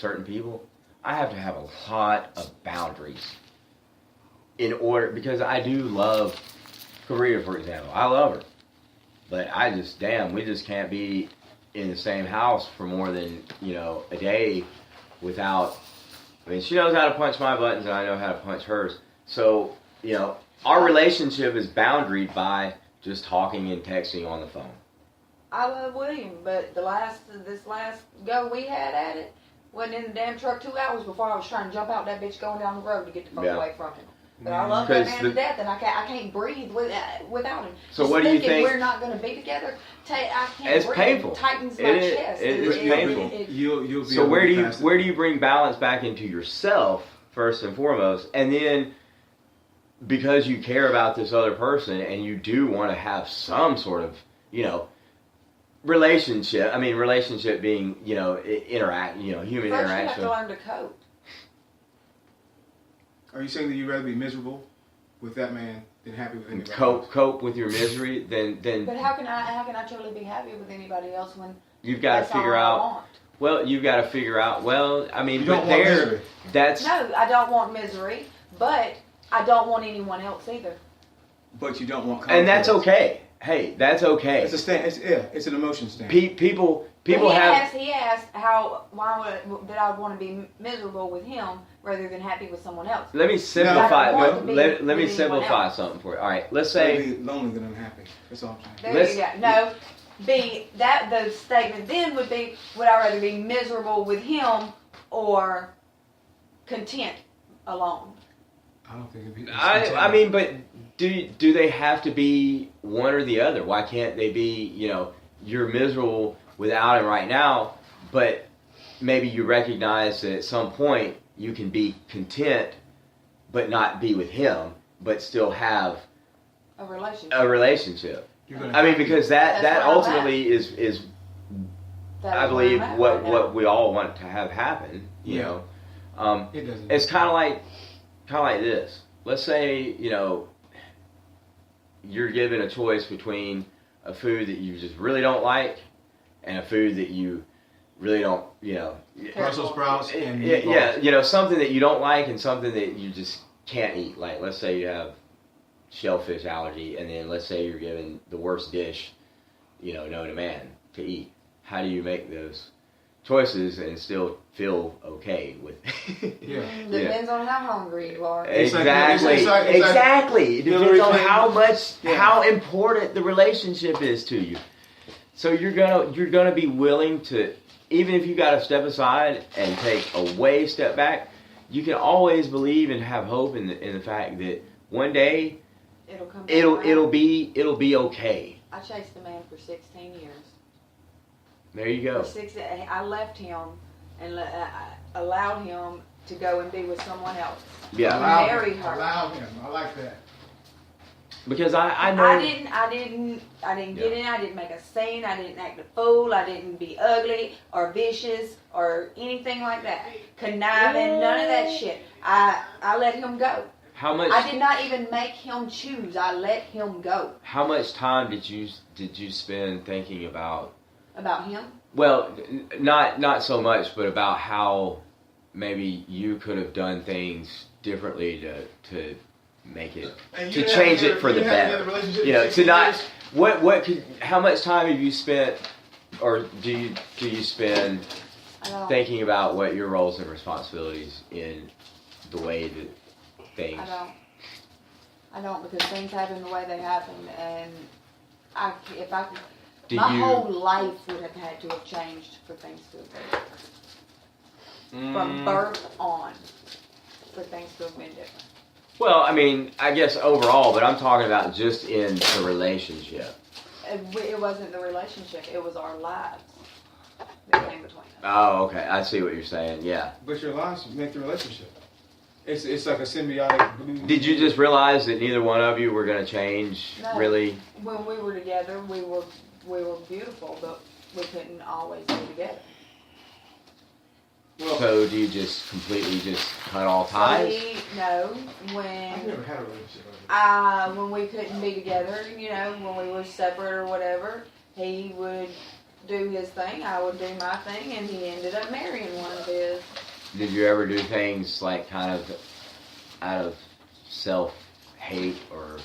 certain people, I have to have a lot of boundaries in order, because I do love Karita, for example. I love her. But we just can't be in the same house for more than, a day without, she knows how to punch my buttons and I know how to punch hers. So, our relationship is boundaried by just talking and texting on the phone. I love William, but this last go we had at it, wasn't in the damn truck 2 hours before I was trying to jump out that bitch going down the road to get the fuck away from him. But I love that man to death, and I can't breathe without him. So what do you think? We're not going to be together. I can't it's breathe. painful. It tightens my chest. It's painful. You'll be so where do you bring balance back into yourself first and foremost, and then because you care about this other person and you do want to have some sort of relationship. I mean, relationship being human First interaction. you have to learn to cope. Are you saying that you'd rather be miserable with that man than happy with anybody else? Cope with your misery, then. But how can I truly be happy with anybody else when you've got to figure out? Well, you've got to figure out. Well, I mean, you don't want misery. No, I don't want misery, but I don't want anyone else either. But you don't want conflict. And that's okay. Hey, that's okay. It's a stand. It's an emotion stand. People He asked why that I would want to be miserable with him rather than happy with someone else. Let me simplify. Let me simplify something for you. All right, let's say be lonely than unhappy. That's all I'm saying. There you go. No, the statement then would be: would I rather be miserable with him or content alone? I don't think it'd be. I mean, but do they have to be one or the other? Why can't they be? You're miserable without him right now, but maybe you recognize that at some point you can be content, but not be with him, but still have a relationship. I mean, because that ultimately is I believe what we all want to have happen. You know, it doesn't. It's kind of like this. Let's say you're given a choice between a food that you just really don't like and a food that you really don't, Brussels sprouts and something that you don't like and something that you just can't eat. Like, let's say you have shellfish allergy, and then let's say you're given the worst dish, known to man to eat. How do you make those choices and still feel okay with Depends on how hungry you are. Exactly. It depends on how important the relationship is to you. So you're gonna be willing to, even if you got to step aside and take a step back, you can always believe and have hope in the fact that one day it'll be okay. I chased a man for 16 years. There you go. I left him and allowed him to go and be with someone else. Yeah. Marry her. Allow him. I like that. Because I know I didn't get in. I didn't make a scene. I didn't act a fool. I didn't be ugly or vicious or anything like that. Conniving, none of that shit. I let him go. How much? I did not even make him choose. I let him go. How much time did you spend thinking about him? Well, not so much, but about how maybe you could have done things differently to make it, to change it for the better. To not how much time have you spent, or do you spend thinking about what your roles and responsibilities in the way that things? I don't because things happen the way they happen, and my whole life would have had to have changed for things to have been different. From birth on, for things to have been different. Well, I mean, I guess overall, but I'm talking about just in the relationship. It wasn't the relationship. It was our lives that came between us. Oh, okay. I see what you're saying. Yeah. But your lives make the relationship. It's like a symbiotic. Did you just realize that neither one of you were going to change? No. Really? When we were together, we were beautiful, but we couldn't always be together. Well, so do you just completely cut all ties? No, I've never had a relationship. When we couldn't be together, when we were separate or whatever, he would do his thing, I would do my thing, and he ended up marrying one of his did you ever do things like kind of out of self-hate or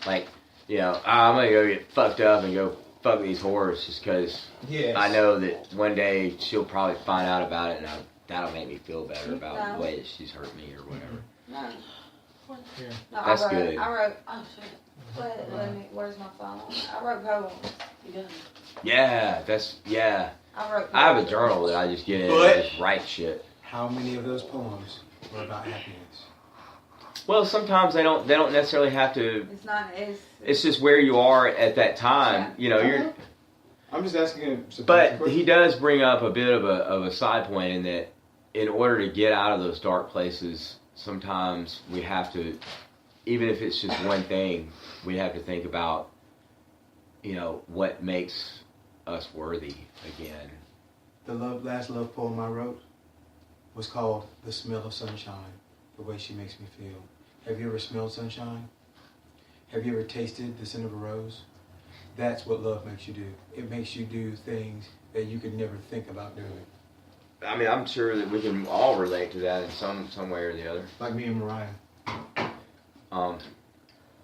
like, you know, I'm gonna go get fucked up and go fuck these whores just because I know that one day she'll probably find out about it and that'll make me feel better about the way that she's hurt me or whatever. No. Yeah. No, That's good. I wrote, oh shit. Where's my phone? I wrote poems. Yeah, I have a journal that I just get in and just write shit. How many of those poems were about happiness? Well, sometimes they don't necessarily have to. It's not. It's just where you are at that time. Yeah. You know, you're. I'm just asking him. But he does bring up a bit of a side point in that, in order to get out of those dark places, sometimes we have to, even if it's just one thing, we have to think about, you know, what makes us worthy again. The last love poem I wrote was called "The Smell of Sunshine," the way she makes me feel. Have you ever smelled sunshine? Have you ever tasted the scent of a rose? That's what love makes you do. It makes you do things that you could never think about doing. I mean, I'm sure that we can all relate to that in some way or the other. Like me and Mariah. I love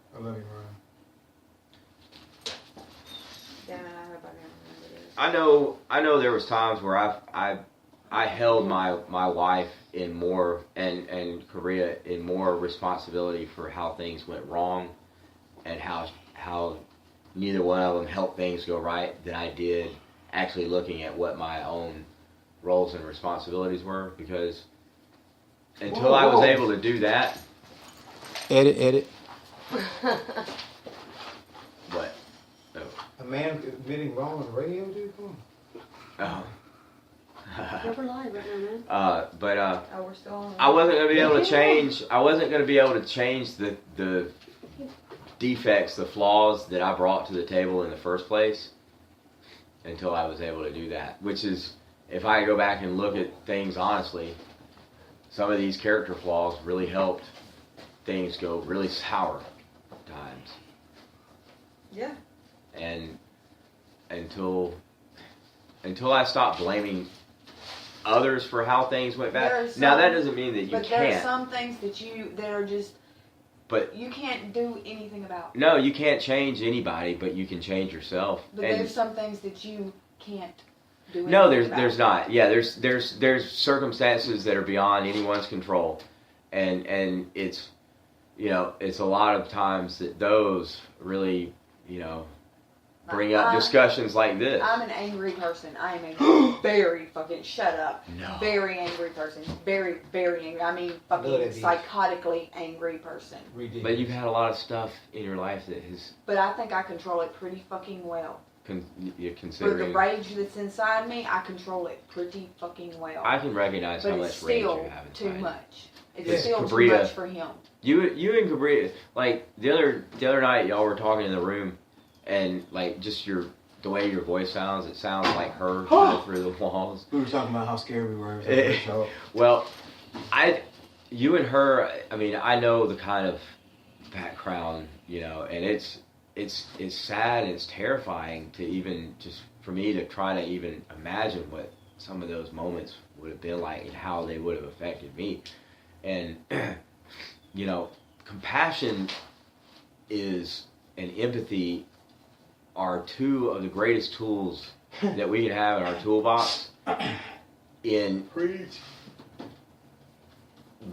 you, Mariah. Damn it, I hope I can remember this. I know there was times where I held my wife in more and Korea in more responsibility for how things went wrong and how neither one of them helped things go right than I did actually looking at what my own roles and responsibilities were, because until I was able to do that. Edit. What? Oh. A man admitting wrong on the radio, dude? Come on. Oh. Never lie right now, man. Oh, we're still on. I wasn't gonna be able to change. I wasn't gonna be able to change the defects, the flaws that I brought to the table in the first place until I was able to do that. Which is, if I go back and look at things honestly, some of these character flaws really helped things go really sour times. Yeah. And until I stopped blaming others for how things went bad. Now that doesn't mean that you can't. But there are some things that are just. But you can't do anything about. No, you can't change anybody, but you can change yourself. But there's some things that you can't do anything No, about. there's not. Yeah, there's circumstances that are beyond anyone's control, and it's, you know, it's a lot of times that those really, you know, bring up discussions like this. I'm an angry person. I am a very fucking, shut up. No. Very angry person. Very, very angry. I mean, fucking psychotically angry person. Ridiculous. But you've had a lot of stuff in your life that has. But I think I control it pretty fucking well. You're For considering. the rage that's inside me, I control it pretty fucking well. I can recognize but how it's much rage still you have inside. too much. It's Yes, still Cabria. too much for him. You and Cabria, like the other night, y'all were talking in the room, and like just the way your voice sounds, it sounds like her through the walls. We were talking about how scared we were. Well, you and her, I mean, I know the kind of background, you know, and it's sad and it's terrifying to even just for me to try to even imagine what some of those moments would have been like and how they would have affected me. And, you know, compassion and empathy are two of the greatest tools that we can have in our toolbox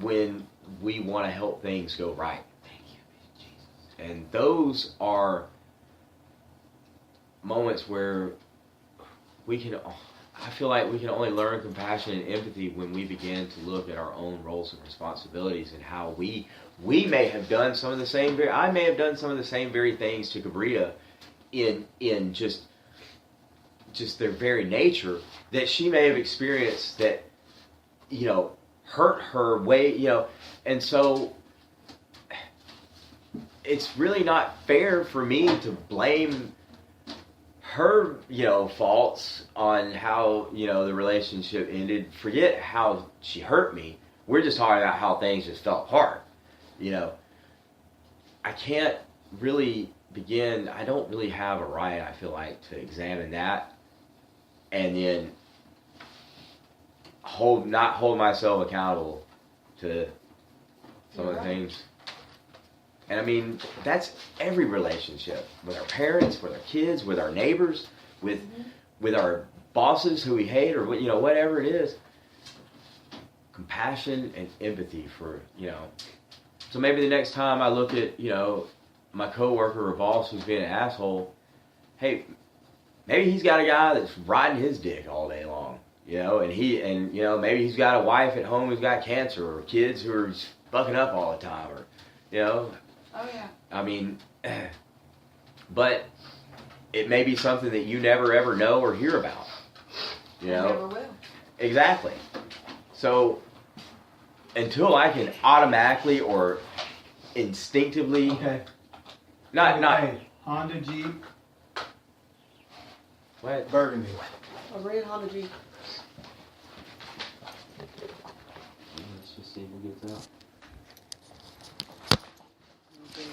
when we want to help things go right. Thank you, Jesus. And those are moments where I feel like we can only learn compassion and empathy when we begin to look at our own roles and responsibilities and how we may have done some of the same I may have done some of the same very things to Cabria in just their very nature that she may have experienced that, you know, hurt her way, you know, and so it's really not fair for me to blame her, you know, faults on how, you know, the relationship ended. Forget how she hurt me. We're just talking about how things just fell apart. You know, I can't really I don't really have a right, I feel like, to examine that and then not hold myself accountable to some of the things. And I mean, that's every relationship, with our parents, with our kids, with our neighbors, with our bosses who we hate, or whatever it is. Compassion and empathy for, So maybe the next time I look at, my coworker or boss who's being an asshole, hey, maybe he's got a guy that's riding his dick all day long, and maybe he's got a wife at home who's got cancer, or kids who are fucking up all the time, or, Oh yeah. I mean, but it may be something that you never ever know or hear about, Never will. Exactly. So until I can automatically or instinctively, Okay. not Hey, Honda Jeep what? Burgundy. A red Honda Jeep. Let's just see who gets out.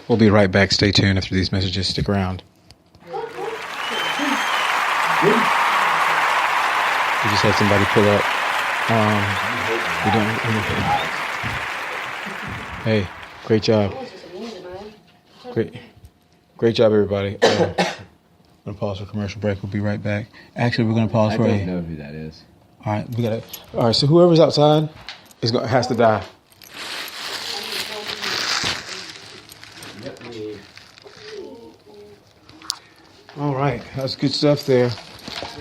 We'll be right back. Stay tuned after these messages. Stick around. We just had somebody pull up. We don't. Hey, great job. Great job, everybody. I'm gonna pause for commercial break. We'll be right back. Actually, we're gonna pause for I don't know who that is. All right, All right, so whoever's outside has to die. All right, that's good stuff there.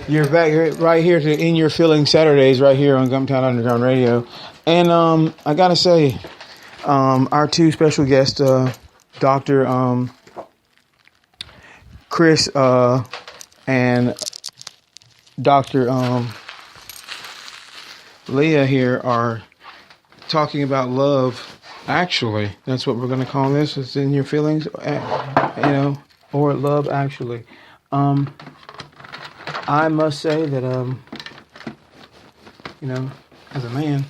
You're back right here to In Your Feelings Saturdays right here on Gumtown Underground Radio. And I got to say, our two special guests, Dr. Chris and Dr. Leah here are talking about love. Actually, that's what we're going to call this. It's In Your Feelings, or Love Actually. I must say that, as a man,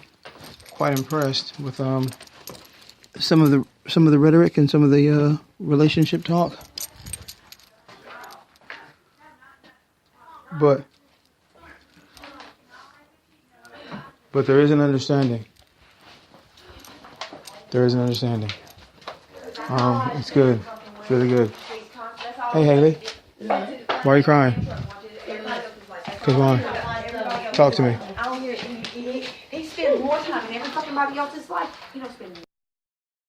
quite impressed with some of the rhetoric and some of the relationship talk. But there is an understanding. There is an understanding. It's good. It's really good. Hey, Haley. Why are you crying? Come on. Talk to me. I don't hear it. He spends more time in every fucking body else's life. He don't spend